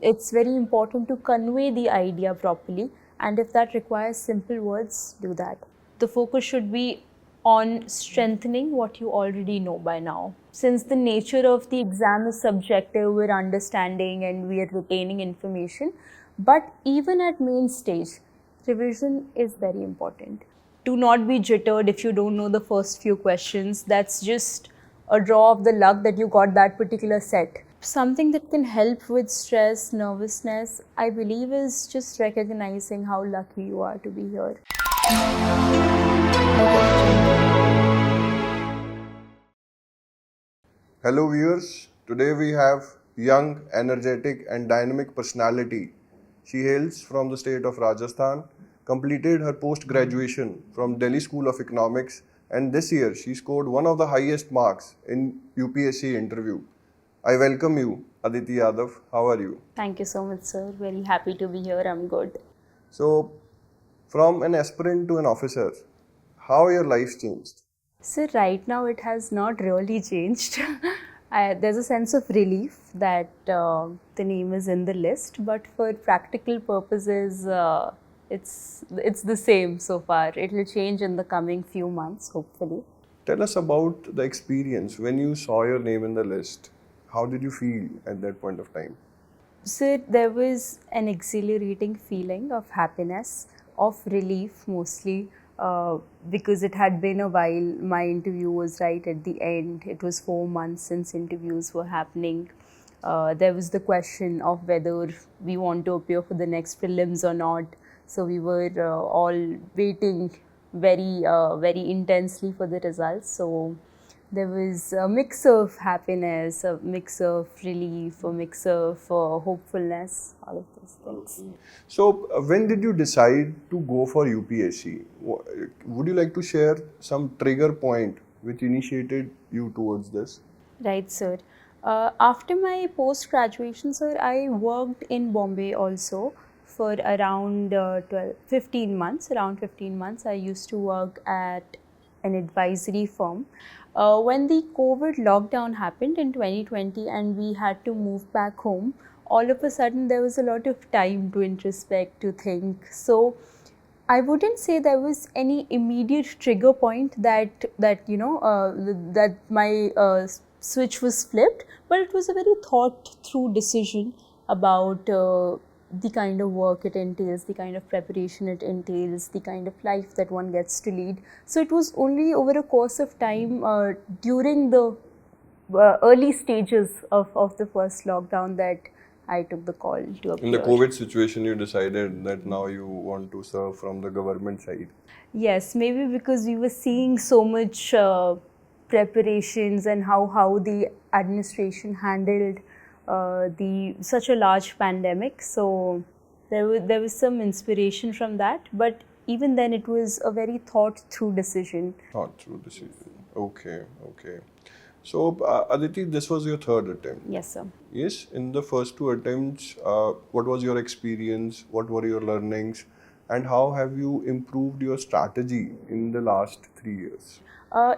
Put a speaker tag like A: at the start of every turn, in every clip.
A: it's very important to convey the idea properly, and if that requires simple words, do that. The focus should be on strengthening what you already know by now. Since the nature of the exam is subjective, we're understanding and we are retaining information, but even at main stage, revision is very important. Do not be jittered if you don't know the first few questions. That's just a draw of the luck that you got that particular set. Something that can help with stress, nervousness, I believe, is just recognizing how lucky you are to be here.
B: Hello viewers, today we have young, energetic and dynamic personality. She hails from the state of Rajasthan, completed her post-graduation from Delhi School of Economics, and this year she scored one of the highest marks in UPSC interview. I welcome you, Aditi Yadav. How are you?
A: Thank you so much, sir. Very happy to be here. I'm good.
B: So, from an aspirant to an officer, how your life changed?
A: So right now it has not really changed. There's a sense of relief that the name is in the list, but for practical purposes, it's the same so far. It will change in the coming few months, hopefully.
B: Tell us about the experience when you saw your name in the list. How did you feel at that point of time?
A: So there was an exhilarating feeling of happiness, of relief mostly, because it had been a while. My interview was right at the end. It was 4 months since interviews were happening. There was the question of whether we want to appear for the next prelims or not. So we were all waiting very intensely for the results. So there was a mix of happiness, a mix of relief, a mix of hopefulness, all of those things.
B: So, when did you decide to go for UPSC? Would you like to share some trigger point which initiated you towards this?
A: Right, sir. After my post graduation, sir, I worked in Bombay also for around 15 months. Around 15 months, I used to work at an advisory firm. When the COVID lockdown happened in 2020 and we had to move back home, all of a sudden there was a lot of time to introspect, to think. So I wouldn't say there was any immediate trigger point that my switch was flipped, but it was a very thought through decision about the kind of work it entails, the kind of preparation it entails, the kind of life that one gets to lead. So it was only over a course of time during the early stages of the first lockdown that I took the call to
B: In the
A: appear.
B: COVID situation, you decided that now you want to serve from the government side.
A: Yes, maybe because we were seeing so much preparations and how the administration handled the such a large pandemic. So there was some inspiration from that, but even then it was a very thought through decision.
B: Thought through decision. Okay, okay. So, Aditi, this was your third attempt.
A: Yes, sir.
B: Yes, in the first two attempts, what was your experience? What were your learnings? And how have you improved your strategy in the last 3 years?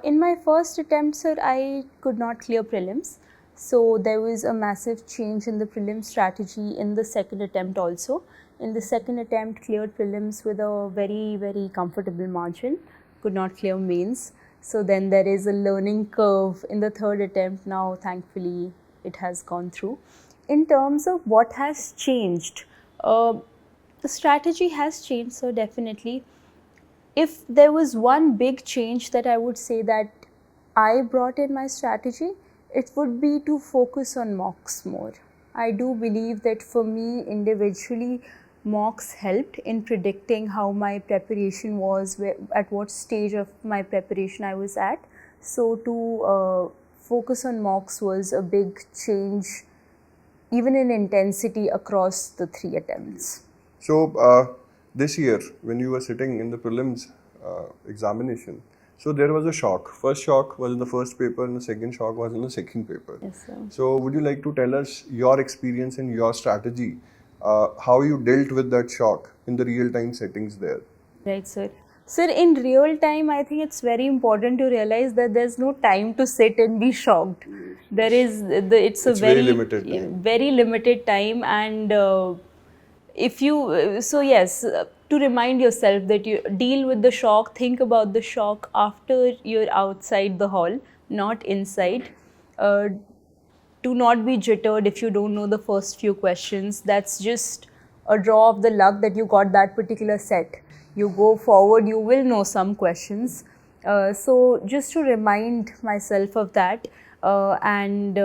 A: In my first attempt, sir, I could not clear prelims. So there was a massive change in the prelim strategy in the second attempt also. In the second attempt, cleared prelims with a very comfortable margin, could not clear mains. So then there is a learning curve in the third attempt. Now, thankfully, it has gone through. In terms of what has changed, the strategy has changed, so definitely. If there was one big change that I would say that I brought in my strategy, it would be to focus on mocks more. I do believe that for me individually, mocks helped in predicting how my preparation was, at what stage of my preparation I was at. So to focus on mocks was a big change, even in intensity across the 3 attempts.
B: So, this year, when you were sitting in the prelims examination, so there was a shock. First shock was in the first paper, and the second shock was in the second paper.
A: Yes, sir.
B: So, would you like to tell us your experience and your strategy, how you dealt with that shock in the real-time settings there?
A: Right, sir. Sir, in real time, I think it's very important to realize that there's no time to sit and be shocked. There is, it's a
B: It's very limited time.
A: very limited time, and if you, so yes, to remind yourself that you deal with the shock, think about the shock after you're outside the hall, not inside. Uh, do not be jittered if you don't know the first few questions. That's just a draw of the luck that you got that particular set. You go forward, you will know some questions. So just to remind myself of that, and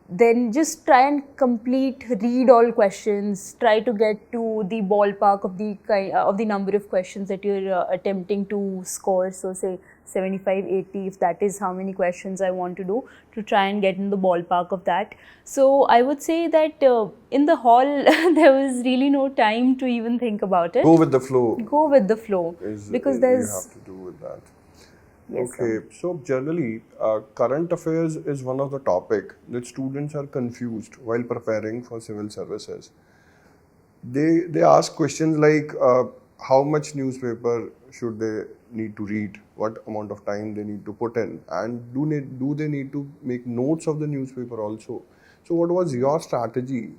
A: then just try and read all questions, try to get to the ballpark of the number of questions that you're attempting to score. So say 75, 80, if that is how many questions I want to do, to try and get in the ballpark of that. So I would say that in the hall, there was really no time to even think about it.
B: Go with the flow.
A: Go with the flow. Because there's...
B: You have to do with that.
A: Yes,
B: Okay,
A: sir.
B: so generally, current affairs is one of the topic that students are confused while preparing for civil services. They ask questions like how much newspaper should they need to read, what amount of time they need to put in, and do they need to make notes of the newspaper also. So what was your strategy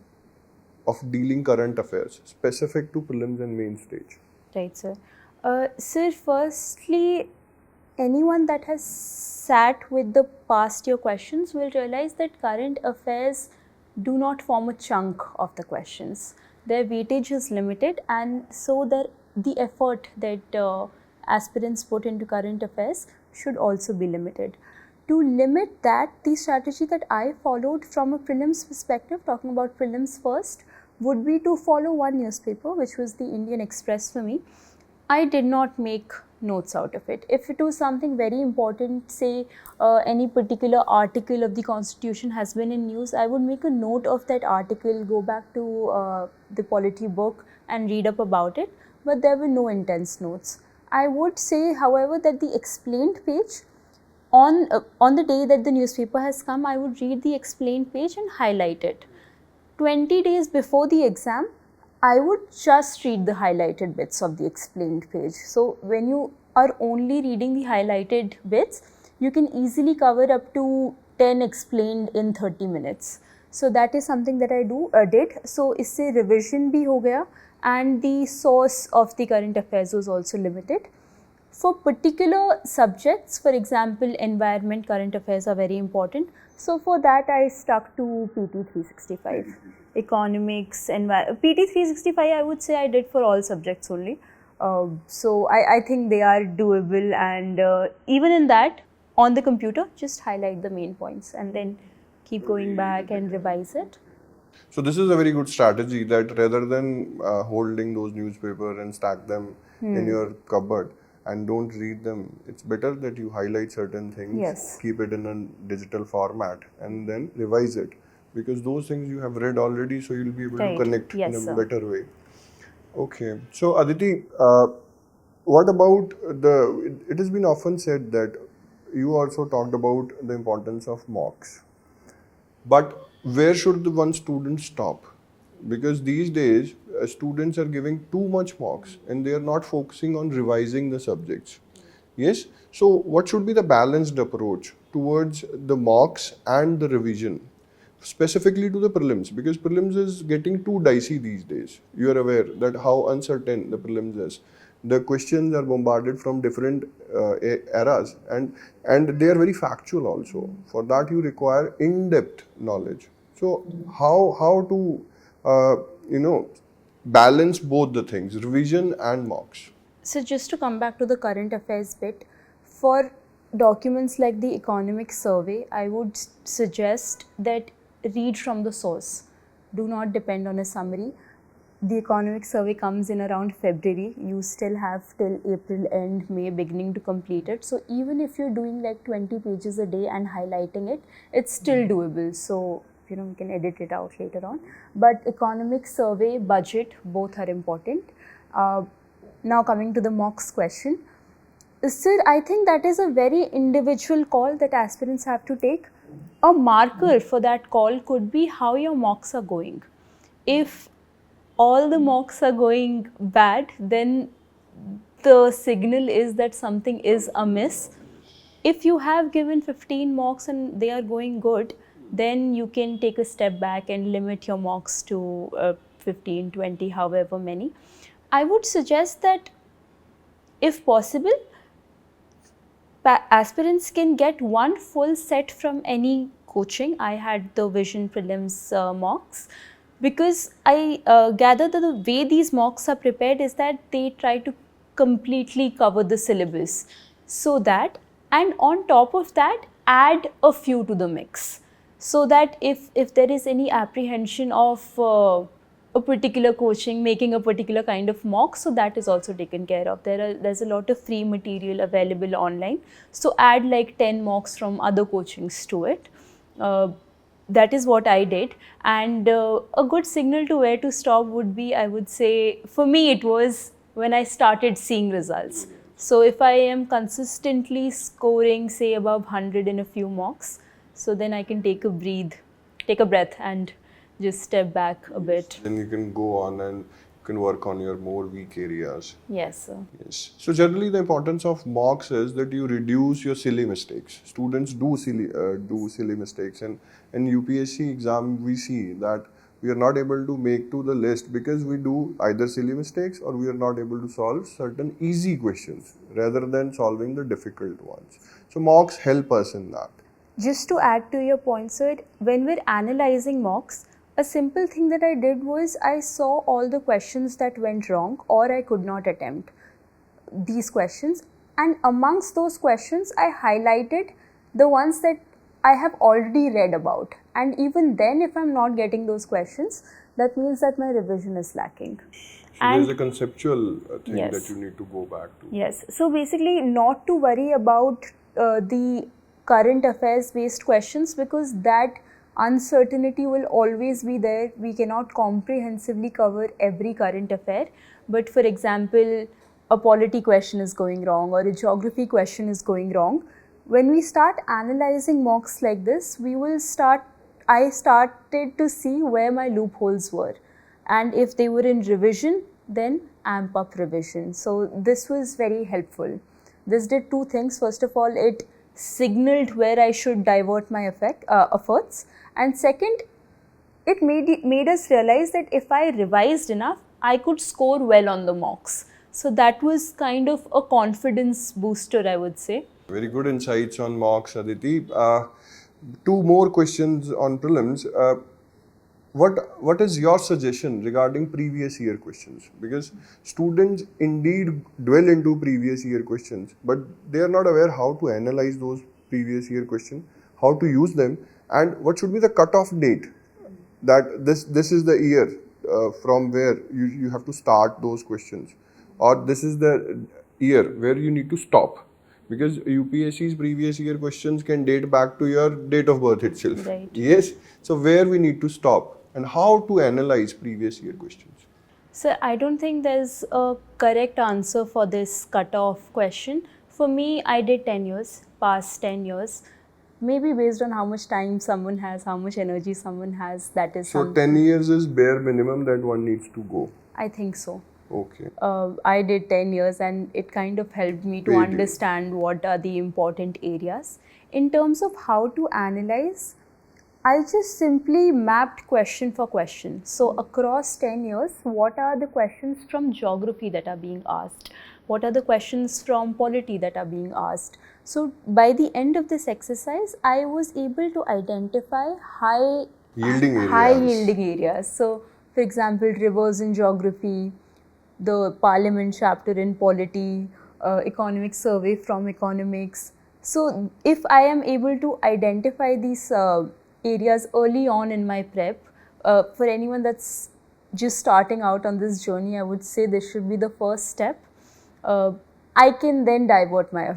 B: of dealing current affairs specific to prelims and main stage?
A: Right, sir. Sir, firstly, anyone that has sat with the past year questions will realize that current affairs do not form a chunk of the questions. Their weightage is limited, and so the effort that aspirants put into current affairs should also be limited. To limit that, the strategy that I followed from a prelims perspective, talking about prelims first, would be to follow one newspaper, which was the Indian Express for me. I did not make notes out of it. If it was something very important, say any particular article of the Constitution has been in news, I would make a note of that article, go back to the polity book and read up about it, but there were no intense notes. I would say, however, that the explained page, on the day that the newspaper has come, I would read the explained page and highlight it. 20 days before the exam, I would just read the highlighted bits of the explained page. So when you are only reading the highlighted bits, you can easily cover up to 10 explained in 30 minutes. So that is something that I did. So isse revision bhi ho gaya, and the source of the current affairs was also limited. For particular subjects, for example, environment, current affairs are very important. So for that, I stuck to PT 365. Economics, PT 365, I would say I did for all subjects only. So I think they are doable, and even in that, on the computer, just highlight the main points and then keep going back and revise it.
B: So this is a very good strategy, that rather than holding those newspaper and stack them in your cupboard and don't read them, it's better that you highlight certain things,
A: Yes.
B: keep it in a digital format, and then revise it, because those things you have read already, so you'll be able
A: Right.
B: to connect
A: Yes,
B: in a
A: sir.
B: better way. Okay, so Aditi, what about it has been often said that you also talked about the importance of mocks. But where should the one student stop? Because these days, students are giving too much mocks and they are not focusing on revising the subjects. Yes? So, what should be the balanced approach towards the mocks and the revision? Specifically to the prelims, because prelims is getting too dicey these days. You are aware that how uncertain the prelims is. The questions are bombarded from different eras, and they are very factual also. For that you require in-depth knowledge. So how to balance both the things, revision and mocks?
A: So just to come back to the current affairs bit, for documents like the economic survey, I would suggest that read from the source. Do not depend on a summary. The economic survey comes in around February. You still have till April end, May beginning to complete it. So even if you're doing like 20 pages a day and highlighting it, it's still doable. So you can edit it out later on. But economic survey, budget, both are important. Now coming to the mocks question. Sir, I think that is a very individual call that aspirants have to take. A marker for that call could be how your mocks are going. If all the mocks are going bad, then the signal is that something is amiss. If you have given 15 mocks and they are going good, then you can take a step back and limit your mocks to 15, 20, however many. I would suggest that if possible, aspirants can get one full set from any coaching. I had the vision prelims mocks, because I gather that the way these mocks are prepared is that they try to completely cover the syllabus, so that, and on top of that, add a few to the mix, so that if there is any apprehension of a particular coaching making a particular kind of mock, so that is also taken care of. There's a lot of free material available online, so add like 10 mocks from other coachings to it. That is what I did, and a good signal to where to stop would be, I would say, for me it was when I started seeing results. So if I am consistently scoring say above 100 in a few mocks, so then I can take a breath and just step back a bit.
B: Then you can go on and you can work on your more weak areas.
A: Yes, sir.
B: Yes. So generally, the importance of mocks is that you reduce your silly mistakes. Students do silly mistakes, and in UPSC exam we see that we are not able to make to the list because we do either silly mistakes or we are not able to solve certain easy questions rather than solving the difficult ones. So mocks help us in that.
A: Just to add to your point, sir, when we're analyzing mocks, a simple thing that I did was I saw all the questions that went wrong or I could not attempt these questions, and amongst those questions I highlighted the ones that I have already read about, and even then if I'm not getting those questions, that means that my revision is lacking.
B: So there's a conceptual thing
A: Yes.
B: that you need to go back to.
A: Yes, so basically not to worry about the current affairs based questions, because that uncertainty will always be there. We cannot comprehensively cover every current affair, but for example, a polity question is going wrong or a geography question is going wrong. When we start analyzing mocks like this, I started to see where my loopholes were, and if they were in revision, then amp up revision. So this was very helpful. This did two things. First of all, it signaled where I should divert my efforts, and second, it made us realize that if I revised enough, I could score well on the mocks. So that was kind of a confidence booster, I would say.
B: Very good insights on mocks, Aditi. Two more questions on prelims. What is your suggestion regarding previous year questions? Because students indeed dwell into previous year questions, but they are not aware how to analyze those previous year questions, how to use them, and what should be the cutoff date that this is the year from where you have to start those questions, or this is the year where you need to stop. Because UPSC's previous year questions can date back to your date of birth itself.
A: Right.
B: Yes. So where we need to stop and how to analyze previous year questions.
A: So I don't think there's a correct answer for this cutoff question. For me, I did 10 years, past 10 years. Maybe based on how much time someone has, how much energy someone has, that is
B: So
A: something.
B: 10 years is bare minimum that one needs to go.
A: I think so.
B: Okay.
A: I did 10 years and it kind of helped me to
B: Paid you.
A: understand what are the important areas. In terms of how to analyze, I just simply mapped question for question. So across 10 years, what are the questions from geography that are being asked? What are the questions from polity that are being asked? So by the end of this exercise, I was able to identify high
B: Yielding areas.
A: yielding areas. So for example, rivers in geography, the parliament chapter in polity, economic survey from economics. So if I am able to identify these areas early on in my prep, for anyone that's just starting out on this journey, I would say this should be the first step. I can then divert my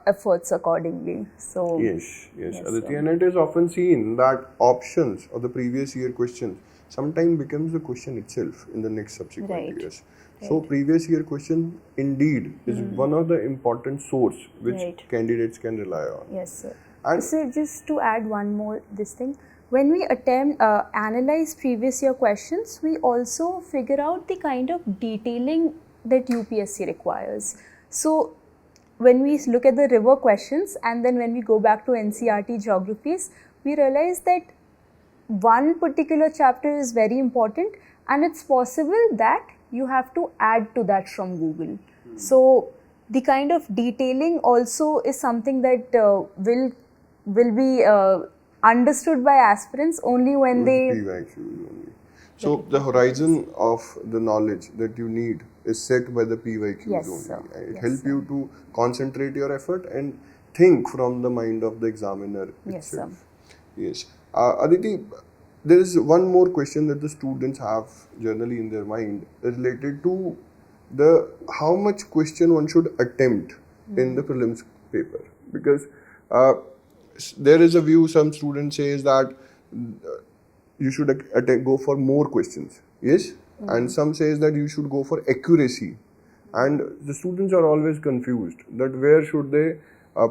A: efforts accordingly. So
B: Yes, Aditi,
A: sir.
B: and it is often seen that options of the previous year questions sometimes becomes the question itself in the next subsequent
A: Right.
B: years. So previous year question indeed is one of the important source which
A: Right.
B: candidates can rely on.
A: Yes, sir.
B: And
A: So just to add one more this thing, when we analyze previous year questions, we also figure out the kind of detailing that UPSC requires. So when we look at the river questions and then when we go back to NCERT geographies, we realize that one particular chapter is very important and it's possible that you have to add to that from Google. So the kind of detailing also is something that will be understood by aspirants only when they...
B: So the horizon of the knowledge that you need is set by the PYQs
A: Yes,
B: only.
A: sir.
B: It
A: Yes,
B: helps
A: sir.
B: you to concentrate your effort and think from the mind of the examiner
A: Yes,
B: itself. Yes. Aditi, there is one more question that the students have generally in their mind related to the how much question one should attempt in the prelims paper, because there is a view some students says that you should go for more questions, yes, and some says that you should go for accuracy, and the students are always confused that where should they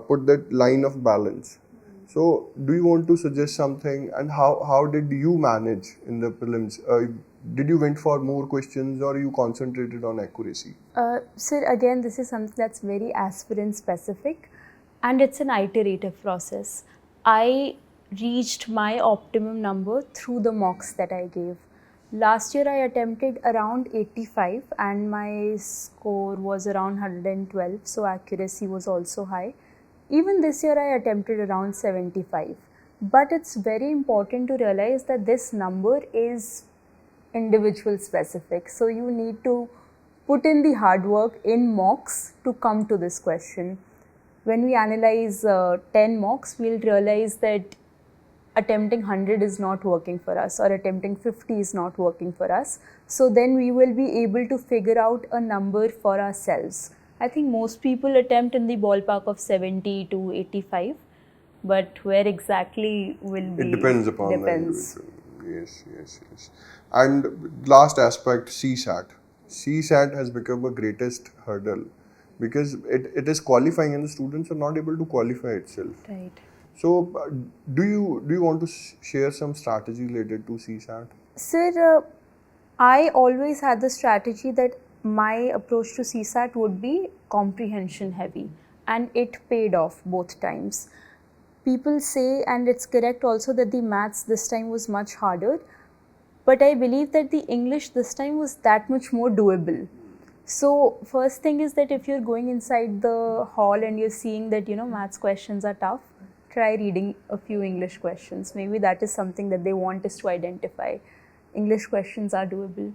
B: put that line of balance. So do you want to suggest something, and how did you manage in the prelims? Did you went for more questions or you concentrated on accuracy?
A: So again, this is something that's very aspirant specific and it's an iterative process. I reached my optimum number through the mocks that I gave. Last year I attempted around 85 and my score was around 112, so accuracy was also high. Even this year I attempted around 75. But it's very important to realize that this number is individual specific. So you need to put in the hard work in mocks to come to this question. When we analyze 10 mocks, we'll realize that attempting 100 is not working for us or attempting 50 is not working for us. So then we will be able to figure out a number for ourselves. I think most people attempt in the ballpark of 70 to 85, but where exactly will be...
B: It depends upon the
A: depends.
B: individual. Yes. And last aspect, CSAT. CSAT has become a greatest hurdle because it is qualifying and the students are not able to qualify itself.
A: Right.
B: So do you want to share some strategy related to CSAT?
A: Sir, I always had the strategy that my approach to CSAT would be comprehension heavy, and it paid off both times. People say, and it's correct also, that the maths this time was much harder, but I believe that the English this time was that much more doable. So first thing is that if you're going inside the hall and you're seeing that, maths questions are tough, try reading a few English questions. Maybe that is something that they want us to identify. English questions are doable.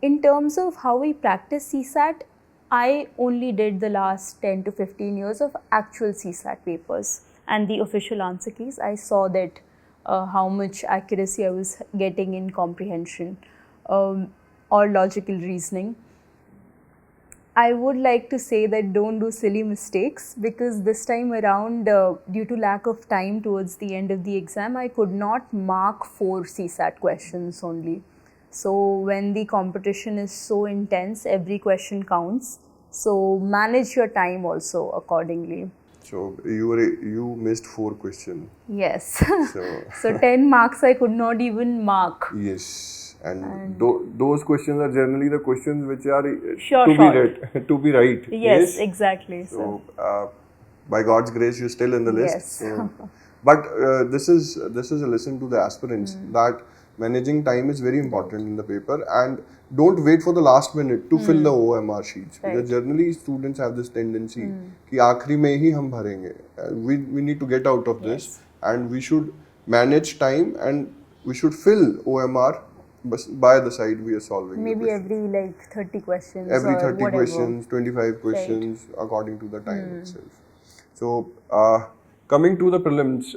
A: In terms of how we practice CSAT, I only did the last 10 to 15 years of actual CSAT papers and the official answer keys. I saw that how much accuracy I was getting in comprehension or logical reasoning. I would like to say that don't do silly mistakes, because this time around, due to lack of time towards the end of the exam, I could not mark 4 CSAT questions only. So when the competition is so intense, every question counts. So manage your time also accordingly.
B: So you missed 4 questions.
A: Yes.
B: So,
A: So 10 marks I could not even mark.
B: yes, and those questions are generally the questions which are
A: Sure.
B: to be right.
A: Yes, exactly.
B: So by God's grace, you're still in the list.
A: Yes.
B: So, but this is a lesson to the aspirants that managing time is very important in the paper, and don't wait for the last minute to fill the OMR sheets, because generally students have this tendency कि आखिरी में ही हम भरेंगे. We need to get out of this, and we should manage time and we should fill OMR by the side we are solving.
A: Maybe every 30 questions.
B: Every
A: or
B: 30
A: whatever.
B: questions, 25 questions according to the time itself. So coming to the prelims,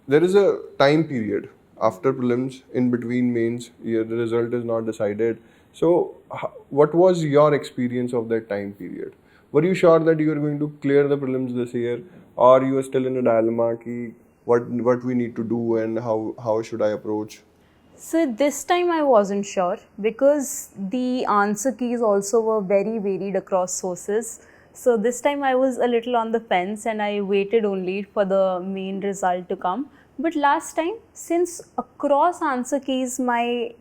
B: there is a time period after prelims, in between mains, the result is not decided. So what was your experience of that time period? Were you sure that you are going to clear the prelims this year, or you are still in a dilemma ki what we need to do and how should I approach?
A: So this time I wasn't sure, because the answer keys also were very varied across sources. So this time I was a little on the fence and I waited only for the main result to come. But last time, since across answer keys my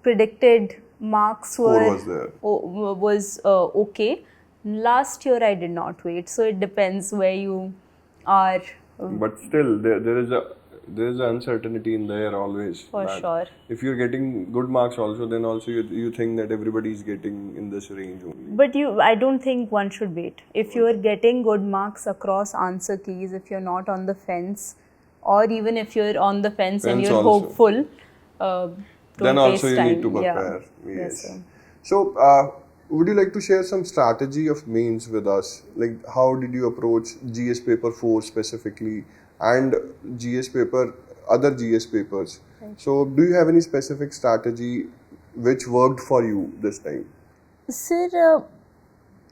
A: predicted marks
B: Core
A: were
B: was there.
A: okay. Last year I did not wait, so it depends where you are.
B: But still, there is a uncertainty in there always.
A: For
B: that
A: sure.
B: If you're getting good marks also, then also you think that everybody is getting in this range only.
A: But I don't think one should wait. If you're getting good marks across answer keys, if you're not on the fence, or even if you're on the fence and
B: Fence
A: you're
B: also.
A: hopeful,
B: Then
A: don't
B: also
A: waste
B: you
A: time.
B: need to
A: Yeah.
B: prepare.
A: Yes,
B: Yes.
A: sir.
B: So, would you like to share some strategy of mains with us? Like, how did you approach GS paper 4 specifically and GS paper, other GS papers?
A: Right.
B: So, do you have any specific strategy which worked for you this time?
A: Sir,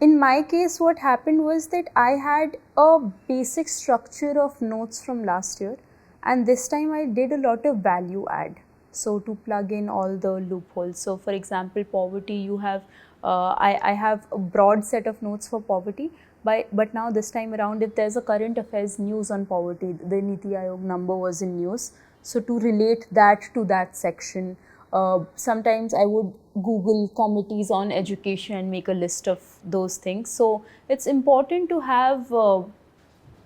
A: in my case, what happened was that I had a basic structure of notes from last year, and this time I did a lot of value add. So to plug in all the loopholes. So for example, poverty, you have I have a broad set of notes for poverty. But now this time around, if there's a current affairs news on poverty, the Niti Aayog number was in news. So to relate that to that section, sometimes I would Google committees on education and make a list of those things. So it's important to have,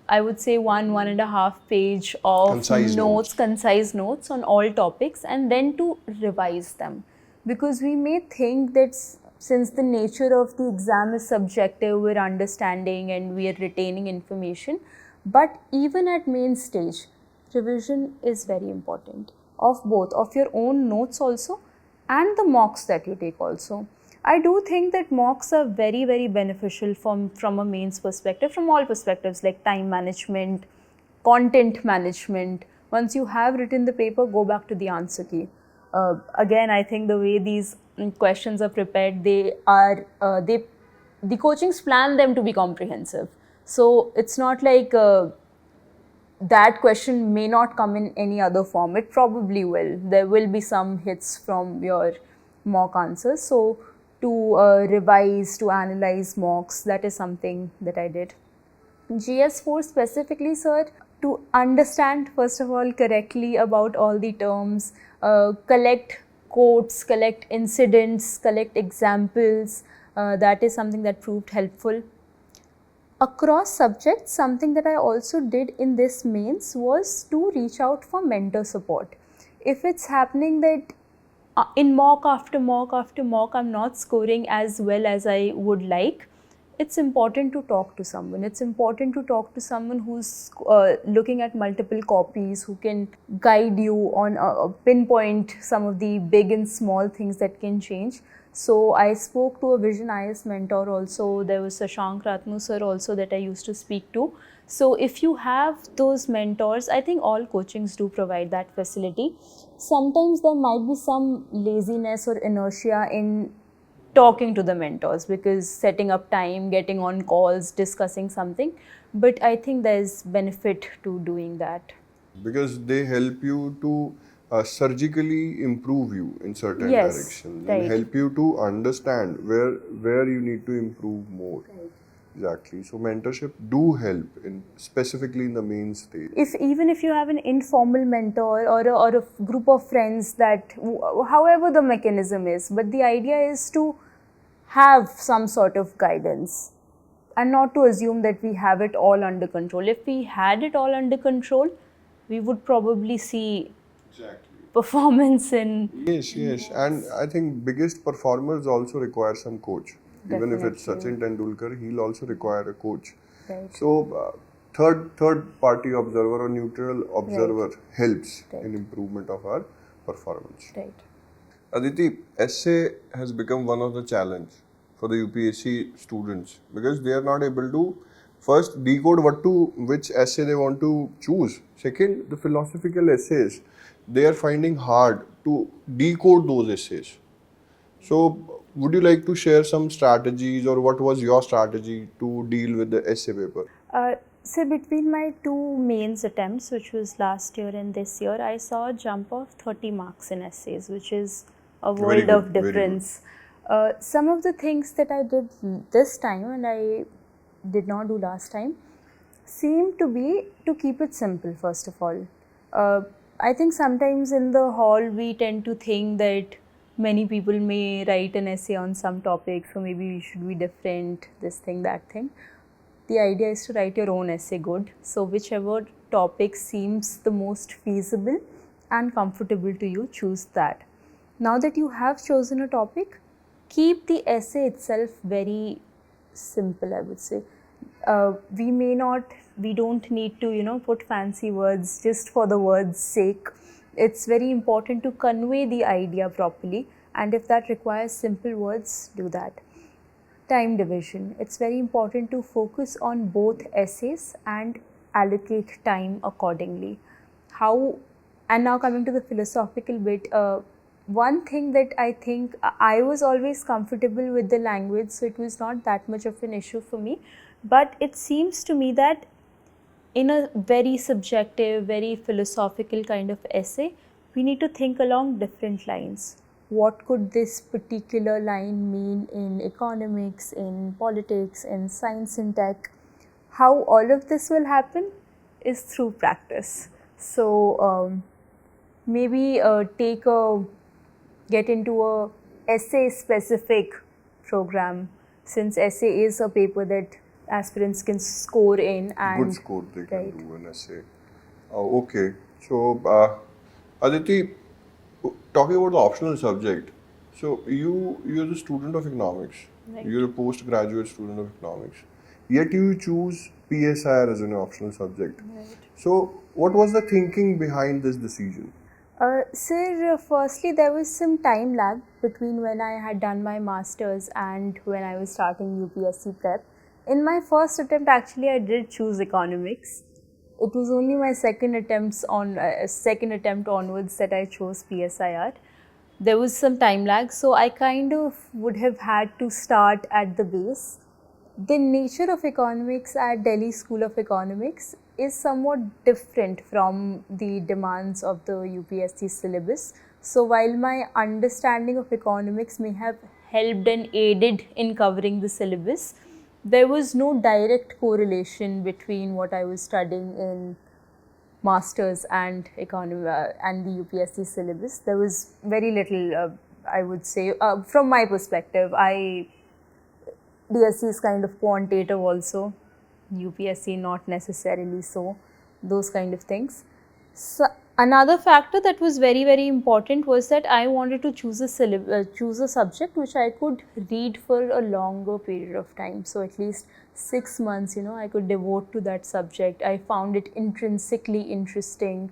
A: I would say, one and a half page of
B: Concise notes.
A: concise notes on all topics, and then to revise them. Because we may think that since the nature of the exam is subjective, we're understanding and we are retaining information. But even at main stage, revision is very important of both, of your own notes also and the mocks that you take also. I do think that mocks are very, very beneficial from a mains perspective, from all perspectives like time management, content management. Once you have written the paper, go back to the answer key. Again, I think the way these questions are prepared, the coachings plan them to be comprehensive. So it's not like that question may not come in any other form. It probably will. There will be some hits from your mock answers. So to revise, to analyze mocks, that is something that I did. GS4 specifically, sir, to understand first of all correctly about all the terms, collect quotes, collect incidents, collect examples, that is something that proved helpful. Across subjects, something that I also did in this mains was to reach out for mentor support. If it's happening that in mock after mock after mock, I'm not scoring as well as I would like, it's important to talk to someone. It's important to talk to someone who's looking at multiple copies, who can guide you on pinpoint some of the big and small things that can change. So I spoke to a Vision IS mentor also. There was Shashank Ratnu sir also that I used to speak to. So if you have those mentors, I think all coachings do provide that facility. Sometimes there might be some laziness or inertia in talking to the mentors, because setting up time, getting on calls, discussing something, but I think there's benefit to doing that.
B: Because they help you to surgically improve you in certain
A: Yes,
B: directions and
A: right.
B: help you to understand where you need to improve more. Exactly. So mentorship do help in specifically in the main stage.
A: Even if you have an informal mentor or a group of friends, that however the mechanism is, but the idea is to have some sort of guidance and not to assume that we have it all under control. If we had it all under control, we would probably see performance in.
B: Yes, and I think biggest performers also require some coach. Even if it's
A: Definitely.
B: Sachin Tendulkar, he'll also require a coach.
A: Right.
B: So third party observer or neutral observer helps
A: Right.
B: in improvement of our performance.
A: Right.
B: Aditi, essay has become one of the challenge for the UPSC students because they are not able to first decode which essay they want to choose. Second, the philosophical essays, they are finding hard to decode those essays. So, would you like to share some strategies or what was your strategy to deal with the essay paper?
A: So between my two mains attempts, which was last year and this year, I saw a jump of 30 marks in essays, which is a
B: Very
A: world
B: good,
A: of
B: very good.
A: difference. Some of the things that I did this time and I did not do last time seem to be to keep it simple, first of all. I think sometimes in the hall we tend to think that Many people may write an essay on some topic, so maybe we should be different, this thing, that thing. The idea is to write your own essay good. So whichever topic seems the most feasible and comfortable to you, choose that. Now that you have chosen a topic, keep the essay itself very simple, I would say. We don't need to, put fancy words just for the words' sake. It's very important to convey the idea properly, and if that requires simple words, do that. Time division. It's very important to focus on both essays and allocate time accordingly. How, and now coming to the philosophical bit, one thing that I think I was always comfortable with the language, so it was not that much of an issue for me. But it seems to me that in a very subjective, very philosophical kind of essay, we need to think along different lines. What could this particular line mean in economics, in politics, in science and tech? How all of this will happen is through practice. So maybe get into a essay specific program, since essay is a paper that aspirants can score in, and
B: Good score they can
A: right.
B: do an essay. Okay, so Aditi, talking about the optional subject, so you're the student of economics.
A: Right.
B: You're a postgraduate student of economics. Yet you choose PSIR as an optional subject.
A: Right.
B: So what was the thinking behind this decision?
A: Sir, firstly, there was some time lag between when I had done my masters and when I was starting UPSC prep. In my first attempt, actually, I did choose economics. It was only my second attempt onwards that I chose PSIR. There was some time lag, so I kind of would have had to start at the base. The nature of economics at Delhi School of Economics is somewhat different from the demands of the UPSC syllabus. So while my understanding of economics may have helped and aided in covering the syllabus, there was no direct correlation between what I was studying in masters and and the UPSC syllabus. There was very little, I would say, from my perspective. DSC is kind of quantitative also, UPSC not necessarily so, those kind of things. So another factor that was very important was that I wanted to choose a subject which I could read for a longer period of time. So at least 6 months, I could devote to that subject. I found it intrinsically interesting.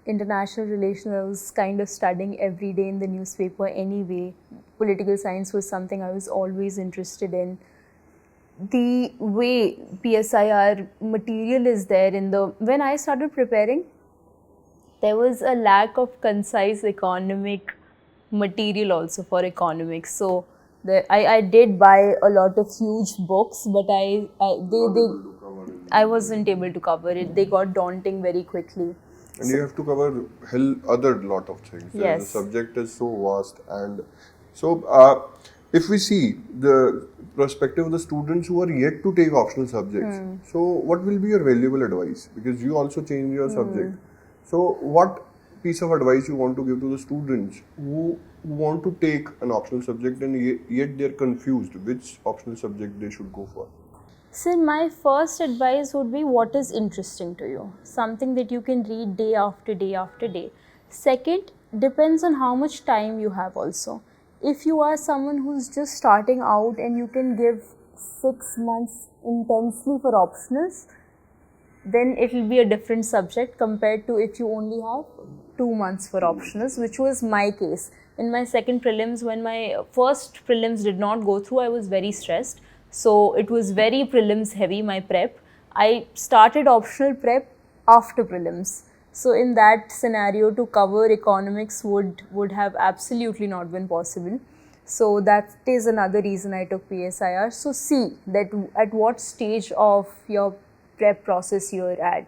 A: International relations, I was kind of studying every day in the newspaper anyway. Political science was something I was always interested in. The way PSIR material is there when I started preparing, there was a lack of concise economic material also for economics. So I did buy a lot of huge books, but I wasn't able to cover it. They got daunting very quickly.
B: And you have to cover other lot of things. The
A: Yes.
B: subject is so vast, and so if we see the perspective of the students who are yet to take optional subjects, so what will be your valuable advice? Because you also change your subject. So what piece of advice you want to give to the students who want to take an optional subject and yet they're confused which optional subject they should go for?
A: So my first advice would be, what is interesting to you? Something that you can read day after day after day. Second, depends on how much time you have also. If you are someone who's just starting out and you can give 6 months intensely for optionals, then it will be a different subject compared to if you only have 2 months for optionals, which was my case. In my second prelims, when my first prelims did not go through, I was very stressed. So it was very prelims heavy, my prep. I started optional prep after prelims. So in that scenario, to cover economics would have absolutely not been possible. So that is another reason I took PSIR. So see that at what stage of your prep process you're at.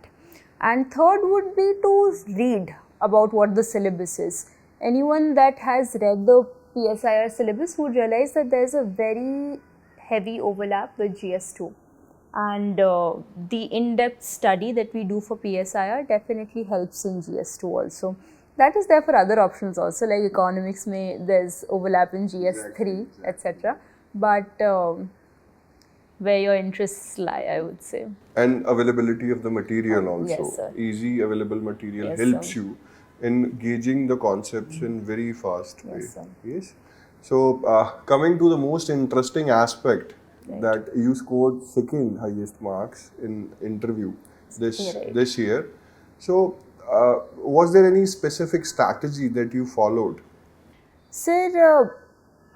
A: And third would be to read about what the syllabus is. Anyone that has read the PSIR syllabus would realize that there's a very heavy overlap with GS2. And the in-depth study that we do for PSIR definitely helps in GS2 also. that is there for other options also, like economics there's overlap in GS3, etc. But where your interests lie, I would say.
B: And availability of the material also.
A: Yes, sir.
B: Easy available material
A: Yes,
B: helps
A: sir.
B: you in gauging the concepts in very fast way.
A: Yes, sir.
B: Yes. So coming to the most interesting aspect,
A: Right.
B: that you scored second highest marks in interview
A: Right.
B: this year. So was there any specific strategy that you followed?
A: Sir,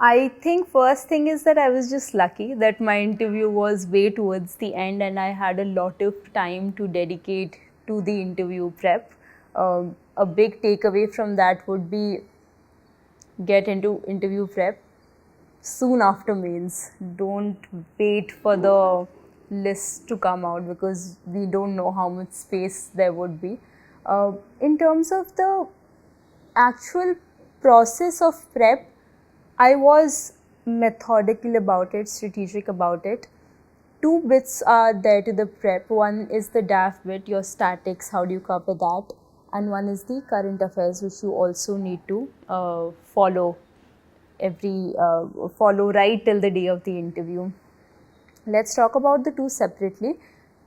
A: I think first thing is that I was just lucky that my interview was way towards the end and I had a lot of time to dedicate to the interview prep. A big takeaway from that would be get into interview prep soon after mains. Don't wait for the list to come out because we don't know how much space there would be. In terms of the actual process of prep, I was methodical about it, strategic about it. Two bits are there to the prep. One is the DAF bit, your statics, how do you cover that? And one is the current affairs, which you also need to follow follow right till the day of the interview. Let's talk about the two separately.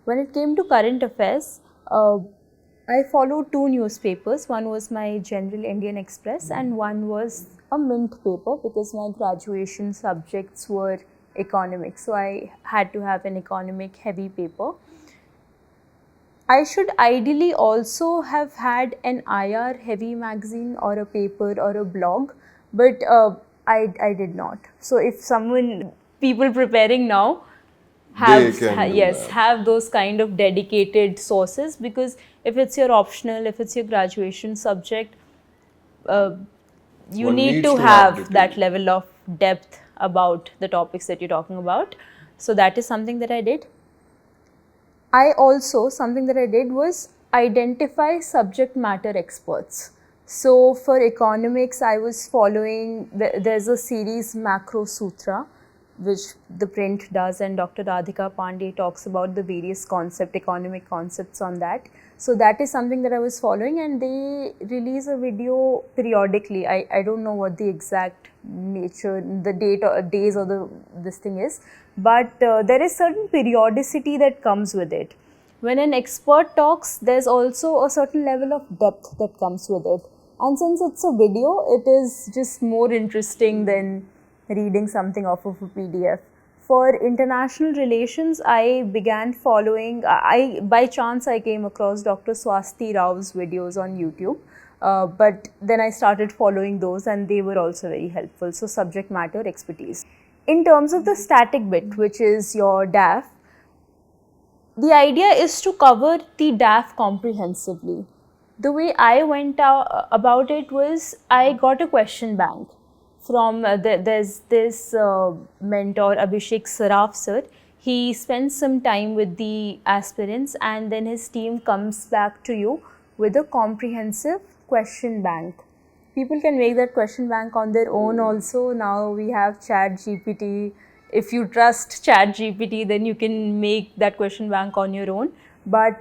A: When it came to current affairs, I followed two newspapers. One was my General Indian Express and one was a Mint paper because my graduation subjects were economics. So I had to have an economic heavy paper. I should ideally also have had an IR heavy magazine or a paper or a blog, but I did not. So if people preparing now, have those kind of dedicated sources, because if it's your optional, if it's your graduation subject, you
B: One
A: need
B: needs
A: to
B: to have
A: have
B: detail.
A: that level of depth about the topics that you're talking about. So that is something that I did. Something that I did was identify subject matter experts. So for economics, I was following, there's a series Macro Sutra, which the print does, and Dr. Radhika Pandey talks about the various economic concepts on that. So that is something that I was following, and they release a video periodically. I don't know what the exact nature, the date or days or this thing is, but there is certain periodicity that comes with it. When an expert talks, there's also a certain level of depth that comes with it. And since it's a video, it is just more interesting than reading something off of a PDF. For international relations, I began following, by chance I came across Dr. Swasti Rao's videos on YouTube. But then I started following those and they were also very helpful. So subject matter expertise. In terms of the static bit, which is your DAF, the idea is to cover the DAF comprehensively. The way I went about it was I got a question bank from there's this mentor Abhishek Saraf sir. He spends some time with the aspirants and then his team comes back to you with a comprehensive question bank. People can make that question bank on their own also. Now we have ChatGPT. If you trust ChatGPT, then you can make that question bank on your own. But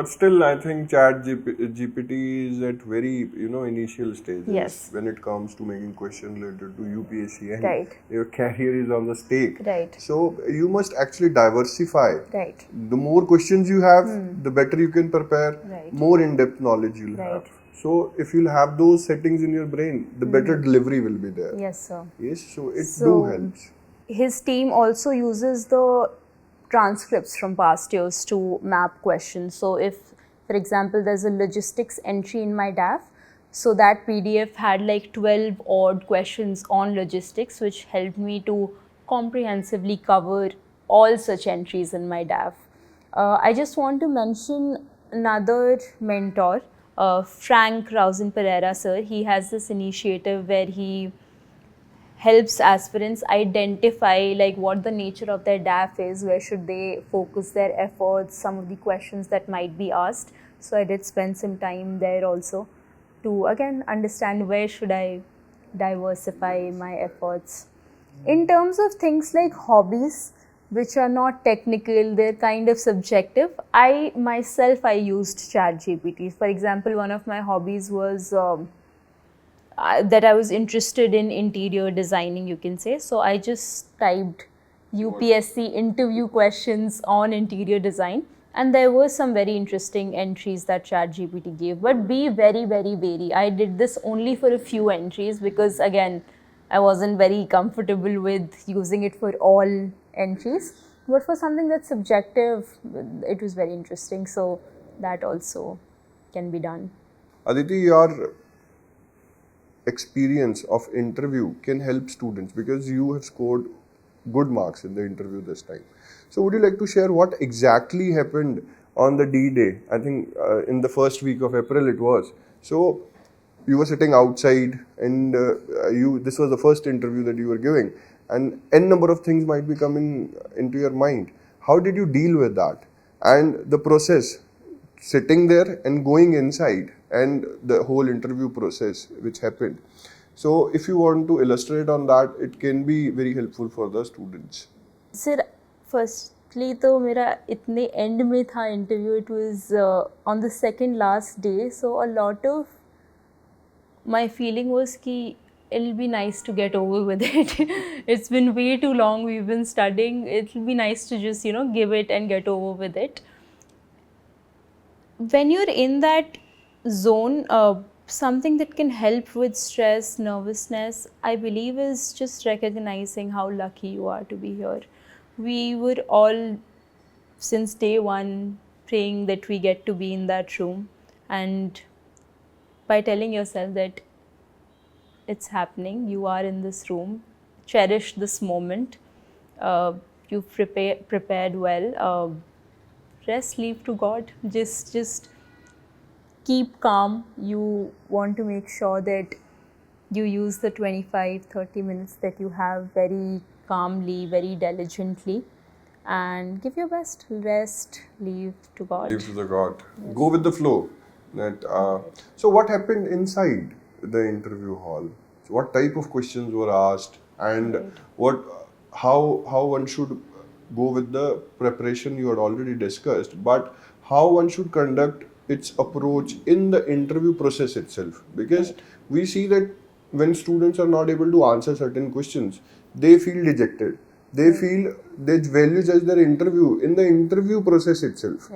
B: still, I think GPT is at very initial stages.
A: Yes.
B: When it comes to making questions related to UPSC and
A: Right.
B: your career is on the stake.
A: Right.
B: So you must actually diversify.
A: Right.
B: The more questions you have, the better you can prepare.
A: Right.
B: More in-depth knowledge you'll
A: Right.
B: have. So if you'll have those settings in your brain, the better delivery will be there.
A: Yes, sir.
B: Yes. So it
A: So-
B: helps.
A: His team also uses the transcripts from past years to map questions. So if, for example, there's a logistics entry in my DAF, so that PDF had like 12 odd questions on logistics, which helped me to comprehensively cover all such entries in my DAF. I just want to mention another mentor, Frank Rausen Pereira sir. He has this initiative where he helps aspirants identify like what the nature of their DAF is, where should they focus their efforts, some of the questions that might be asked. So I did spend some time there also to again understand where should I diversify my efforts. In terms of things like hobbies, which are not technical, they're kind of subjective. I used ChatGPT. For example, one of my hobbies was that I was interested in interior designing, you can say. So I just typed UPSC interview questions on interior design, and there were some very interesting entries that ChatGPT gave. But be very, very wary. I did this only for a few entries because, again, I wasn't very comfortable with using it for all entries. But for something that's subjective, it was very interesting. So that also can be done.
B: Aditi, your experience of interview can help students because you have scored good marks in the interview this time. So would you like to share what exactly happened on the D-Day? I think in the first week of April it was. So you were sitting outside and this was the first interview that you were giving, and n number of things might be coming into your mind. How did you deal with that? And the process, sitting there and going inside, and the whole interview process which happened. So if you want to illustrate on that, it can be very helpful for the students.
A: Sir, firstly तो मेरा इतने end में था interview. It was on the second last day, so a lot of my feeling was कि it'll be nice to get over with it. It's been way too long. We've been studying. It'll be nice to just give it and get over with it. When you're in that zone, something that can help with stress, nervousness, I believe, is just recognizing how lucky you are to be here. We were all, since day one, praying that we get to be in that room, and by telling yourself that it's happening, you are in this room, cherish this moment, you've prepared well, rest, leave to God. Just keep calm. You want to make sure that you use the 25-30 minutes that you have very calmly, very diligently, and give your best. Rest, leave to God.
B: Leave to the God. Yes. Go with the flow. So what happened inside the interview hall? So what type of questions were asked, and how one should go with the preparation you had already discussed, but how one should conduct its approach in the interview process itself? Because we see that when students are not able to answer certain questions, they feel dejected. They feel they value judge their interview in the interview process itself,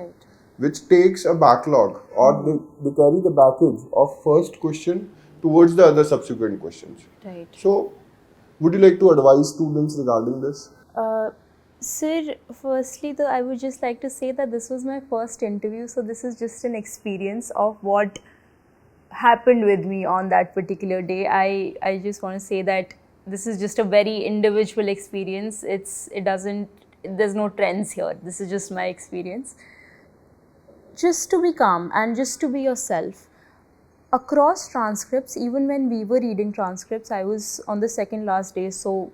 B: which takes a backlog, or they carry the baggage of first question towards the other subsequent questions.
A: Right.
B: So, would you like to advise students regarding this?
A: Sir, firstly, though, I would just like to say that this was my first interview, so this is just an experience of what happened with me on that particular day. I just want to say that this is just a very individual experience. There's no trends here. This is just my experience. Just to be calm and just to be yourself. Across transcripts, even when we were reading transcripts, I was on the second last day, so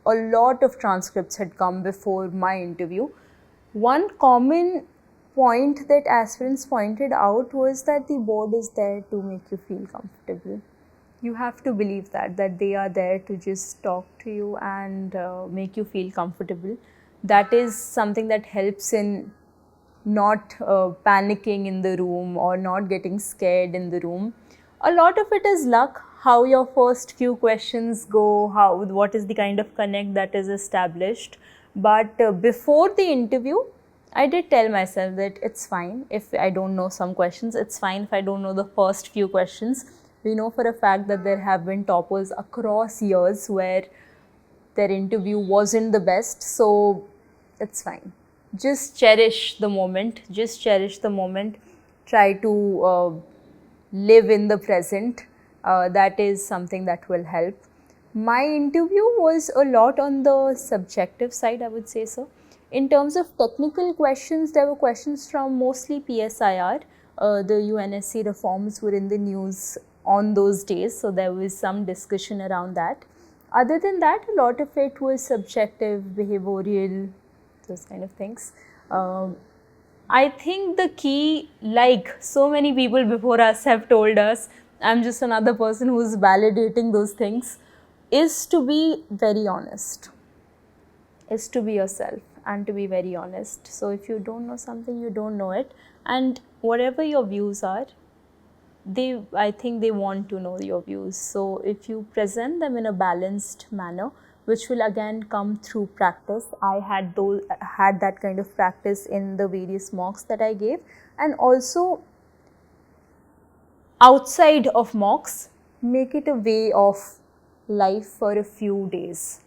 A: a lot of transcripts had come before my interview. One common point that aspirants pointed out was that the board is there to make you feel comfortable. You have to believe that they are there to just talk to you and make you feel comfortable. That is something that helps in not panicking in the room or not getting scared in the room. A lot of it is luck, how your first few questions go, what is the kind of connect that is established. But before the interview, I did tell myself that it's fine if I don't know some questions, it's fine if I don't know the first few questions. We know for a fact that there have been toppers across years where their interview wasn't the best, so it's fine. Just cherish the moment, try to live in the present. That is something that will help. My interview was a lot on the subjective side, I would say so. In terms of technical questions, there were questions from mostly PSIR. The UNSC reforms were in the news on those days, so there was some discussion around that. Other than that, a lot of it was subjective, behavioral, those kind of things. I think the key, like so many people before us have told us, I'm just another person who's validating those things, is to be very honest, is to be yourself. and to be very honest. So if you don't know something, you don't know it, and whatever your views are, I think they want to know your views. So if you present them in a balanced manner, which will again come through practice. I had that kind of practice in the various mocks that I gave, and also outside of mocks, make it a way of life for a few days.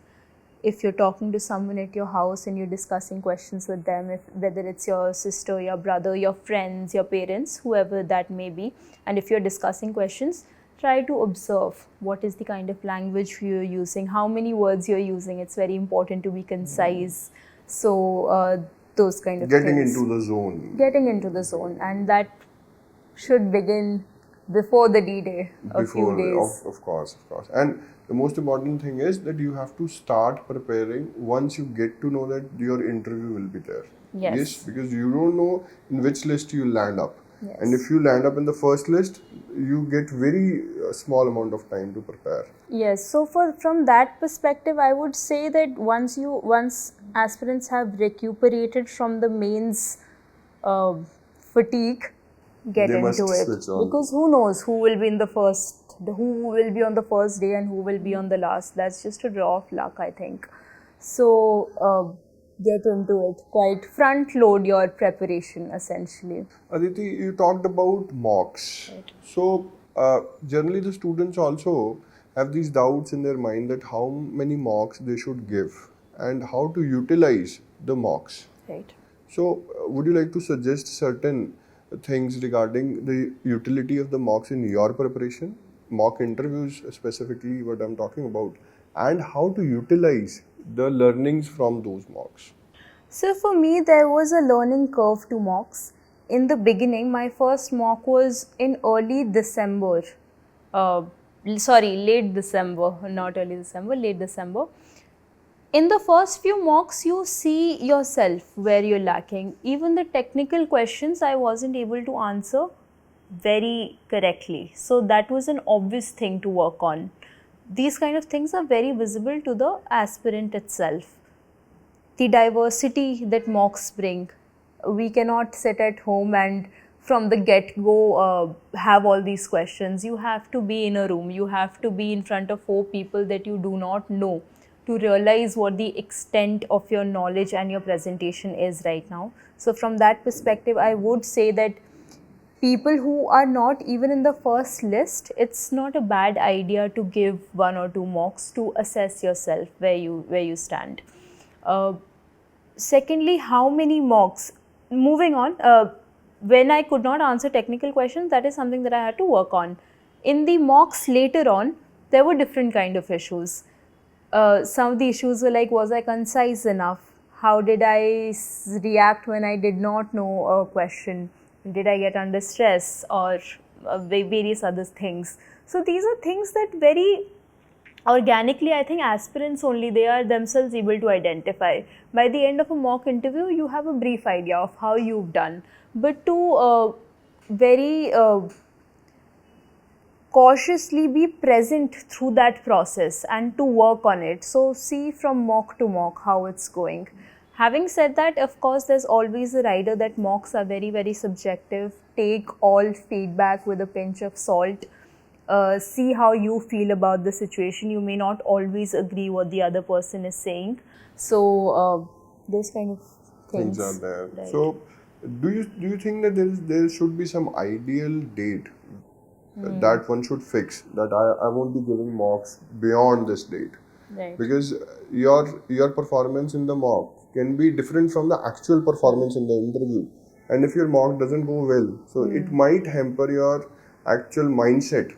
A: If you're talking to someone at your house and you're discussing questions with them, whether it's your sister, your brother, your friends, your parents, whoever that may be, and if you're discussing questions, try to observe what is the kind of language you're using, how many words you're using. It's very important to be concise. So those kind of
B: Getting
A: things.
B: into the zone.
A: Getting into the zone, and that should begin before the D-Day, a few days.
B: Of course. And the most important thing is that you have to start preparing once you get to know that your interview will be there.
A: Yes.
B: Because you don't know in which list you land up.
A: Yes.
B: And if you land up in the first list, you get very small amount of time to prepare.
A: Yes, so from that perspective, I would say that once aspirants have recuperated from the mains fatigue, get
B: They must
A: into it,
B: switch on.
A: because who knows who will be on the first day and who will be on the last. That's just a draw of luck, I think. So get into it, quite front load your preparation essentially.
B: Aditi, you talked about mocks.
A: Right.
B: So generally the students also have these doubts in their mind that how many mocks they should give and how to utilize the mocks.
A: Right.
B: So would you like to suggest certain things regarding the utility of the mocks in your preparation, mock interviews specifically what I'm talking about, and how to utilize the learnings from those mocks?
A: So for me, there was a learning curve to mocks. In the beginning, my first mock was in late December, not early December, late December. In the first few mocks, you see yourself where you're lacking. Even the technical questions I wasn't able to answer very correctly. So that was an obvious thing to work on. These kind of things are very visible to the aspirant itself. The diversity that mocks bring. We cannot sit at home and from the get-go have all these questions. You have to be in a room. You have to be in front of 4 people that you do not know to realize what the extent of your knowledge and your presentation is right now. So from that perspective, I would say that people who are not even in the first list, it's not a bad idea to give 1 or 2 mocks to assess yourself where you stand. Secondly, how many mocks? Moving on, when I could not answer technical questions, that is something that I had to work on. In the mocks later on, there were different kind of issues. Some of the issues were like, was I concise enough? How did I react when I did not know a question? Did I get under stress, or various other things? So these are things that very organically, I think aspirants only, they are themselves able to identify. By the end of a mock interview, you have a brief idea of how you've done. But to very cautiously be present through that process and to work on it. So see from mock to mock how it's going. Having said that, of course, there's always a rider that mocks are very, very subjective. Take all feedback with a pinch of salt. See how you feel about the situation. You may not always agree what the other person is saying. So those kind of things
B: are there.
A: Right.
B: So do you think that there should be some ideal date that one should fix, that I won't be giving mocks beyond this date?
A: Right.
B: Because your performance in the mock can be different from the actual performance in the interview, and if your mock doesn't go well, so it might hamper your actual mindset,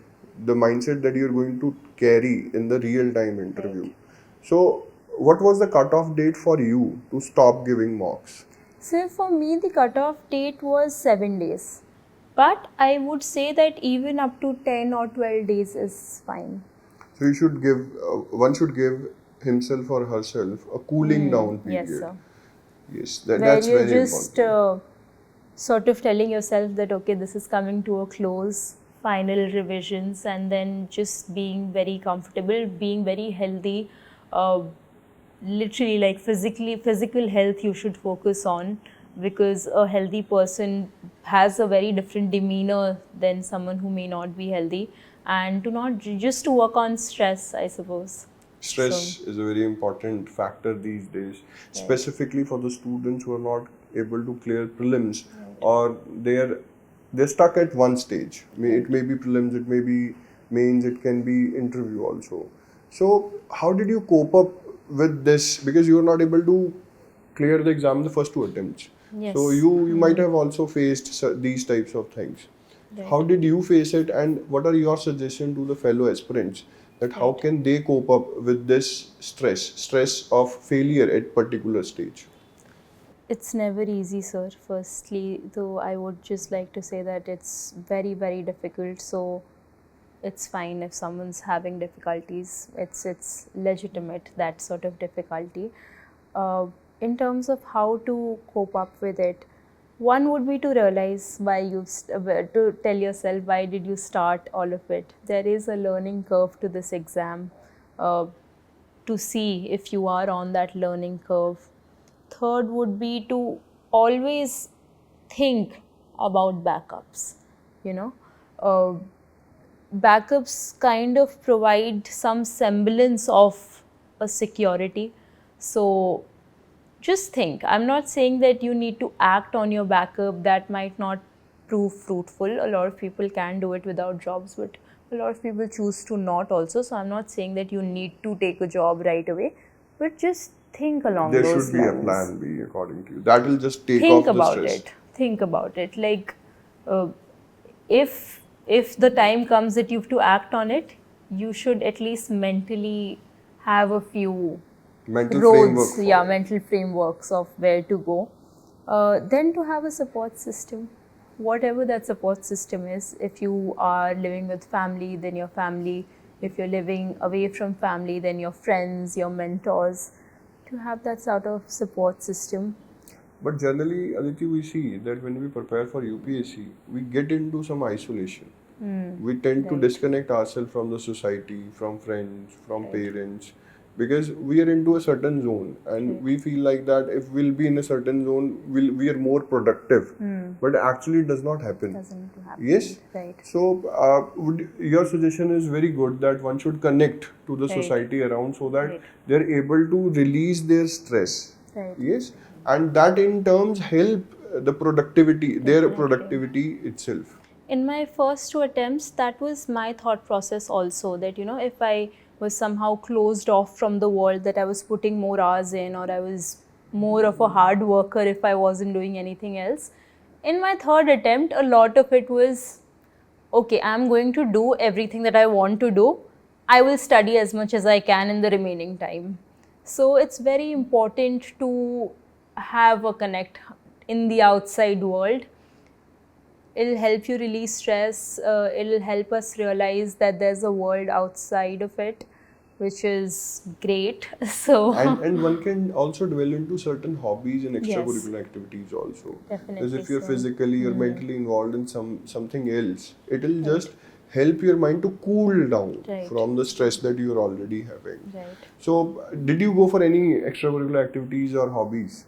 B: the mindset that you're going to carry in the real time interview.
A: Right.
B: So what was the cutoff date for you to stop giving mocks?
A: So for me, the cutoff date was 7 days. But I would say that even up to 10 or 12 days is fine.
B: So you should give, one should give himself or herself a cooling down period.
A: Yes, sir.
B: Yes,
A: Where
B: that's
A: you're
B: very
A: just
B: important.
A: sort of telling yourself that, okay, this is coming to a close, final revisions, and then just being very comfortable, being very healthy, literally like physical health you should focus on, because a healthy person has a very different demeanor than someone who may not be healthy, and to not just to work on stress, I suppose. So
B: Stress is a very important factor these days,
A: right,
B: specifically for the students who are not able to clear prelims,
A: right,
B: or they're stuck at one stage. It
A: right.
B: may be prelims, it may be mains, it can be interview also. So how did you cope up with this, because you are not able to clear the exam in the first two attempts? So
A: Yes.
B: you might have also faced these types of things. How
A: Right,
B: did you face it, and what are your suggestions to the fellow aspirants, that how
A: right.
B: can they cope up with this stress of failure at particular stage?
A: It's never easy, sir. Firstly, though, I would just like to say that it's very, very difficult. So it's fine if someone's having difficulties. It's legitimate, that sort of difficulty. Uh, in terms of how to cope up with it, one would be to realize why to tell yourself why did you start all of it. There is a learning curve to this exam. Uh, to see if you are on that learning curve. Third would be to always think about backups. You know, uh, backups kind of provide some semblance of a security. So just think. I'm not saying that you need to act on your backup. That might not prove fruitful. A lot of people can do it without jobs, but a lot of people choose to not also. So I'm not saying that you need to take a job right away, but just think along
B: There
A: those
B: should be a
A: lines.
B: plan B, according to you. That will just take
A: Think
B: off the
A: about
B: stress.
A: it. Think about it. Like, uh, if the time comes that you have to act on it, you should at least mentally have a few
B: Mental framework
A: roads,
B: for
A: yeah,
B: it.
A: mental frameworks of where to go. Then to have a support system, whatever that support system is. If you are living with family, then your family. If you're living away from family, then your friends, your mentors. To have that sort of support system.
B: But generally, Aditi, we see that when we prepare for UPSC, we get into some isolation. We tend to
A: Right,
B: disconnect ourselves from the society, from friends, from
A: right,
B: parents, because we are into a certain zone, and
A: right.
B: we feel like that if we'll be in a certain zone, we are more productive. But actually, it does not happen.
A: Doesn't happen,
B: Yes.
A: right,
B: So, your suggestion is very good, that one should connect to the
A: right,
B: society around, so that
A: right,
B: they're able to release their stress.
A: right.
B: Yes, and that in terms help the productivity, their
A: Definitely.
B: productivity itself.
A: In my first two attempts, that was my thought process also, that if I was somehow closed off from the world, that I was putting more hours in, or I was more of a hard worker if I wasn't doing anything else. In my third attempt, a lot of it was, okay, I'm going to do everything that I want to do. I will study as much as I can in the remaining time. So it's very important to have a connect in the outside world. It'll help you release stress. It'll help us realize that there's a world outside of it, which is great. So,
B: And one can also dwell into certain hobbies and
A: yes,
B: extracurricular activities also. As
A: definitely
B: if you're
A: so.
B: physically or mentally involved in something else, it'll
A: Right,
B: just help your mind to cool down
A: right,
B: from the stress that you're already having.
A: right.
B: So, did you go for any extracurricular activities or hobbies?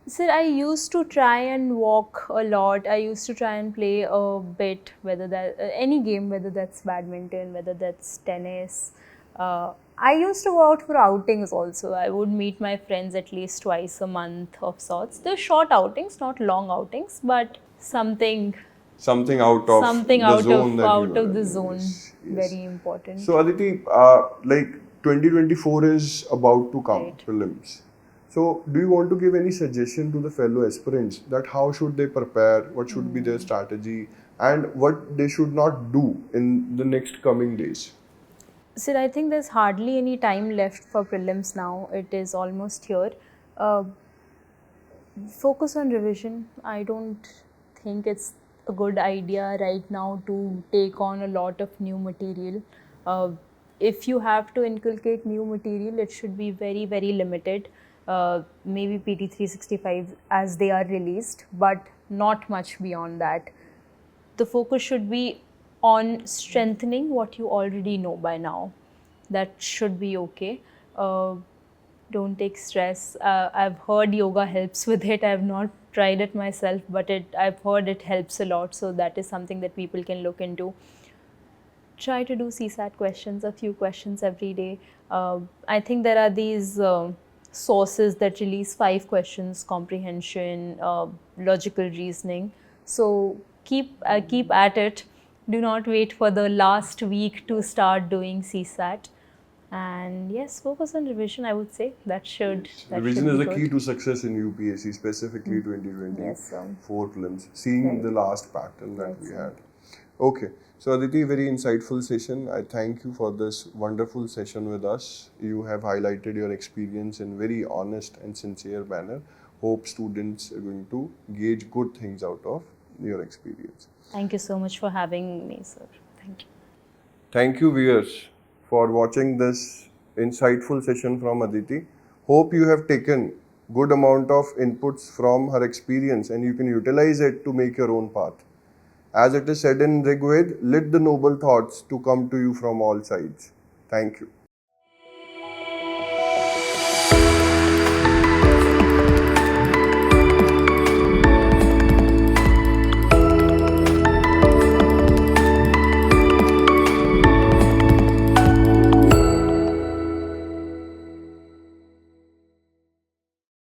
A: Sir, I used to try and walk a lot. I used to try and play a bit, whether that any game, whether that's badminton, whether that's tennis. I used to go out for outings also. I would meet my friends at least twice a month of sorts. They're short outings, not long outings, but
B: Something out of
A: something
B: the zone that you
A: out
B: are
A: of the
B: in.
A: zone.
B: Yes, yes.
A: Very important.
B: So Aditi, like 2024 is about to come,
A: Right.
B: prelims. So do you want to give any suggestion to the fellow aspirants, that how should they prepare, what should be their strategy, and what they should not do in the next coming days?
A: Sir, I think there's hardly any time left for prelims now. It is almost here. Uh, Focus on revision. I don't think it's a good idea right now to take on a lot of new material. Uh, if you have to inculcate new material, it should be very, very limited. Maybe PT 365 as they are released, but not much beyond that. The focus should be on strengthening what you already know by now. That should be okay. Uh, don't take stress. I've heard yoga helps with it. I've not tried it myself, but I've heard it helps a lot. So that is something that people can look into. Try to do CSAT questions, a few questions every day. I think there are these sources that release 5 questions: comprehension, logical reasoning. So keep at it. Do not wait for the last week to start doing CSAT. And yes, focus on revision. I would say
B: Revision
A: be
B: is the
A: good.
B: key to success in UPSC, specifically 2024
A: Yes,
B: prelims. Seeing
A: right.
B: the last pattern that
A: Right,
B: we
A: sir.
B: had. Okay, so Aditi, very insightful session. I thank you for this wonderful session with us. You have highlighted your experience in very honest and sincere manner. Hope students are going to gauge good things out of your experience.
A: Thank you so much for having me, sir. Thank you.
B: Thank you, viewers, for watching this insightful session from Aditi. Hope you have taken good amount of inputs from her experience and you can utilize it to make your own path. As it is said in Rigved, let the noble thoughts to come to you from all sides. Thank you.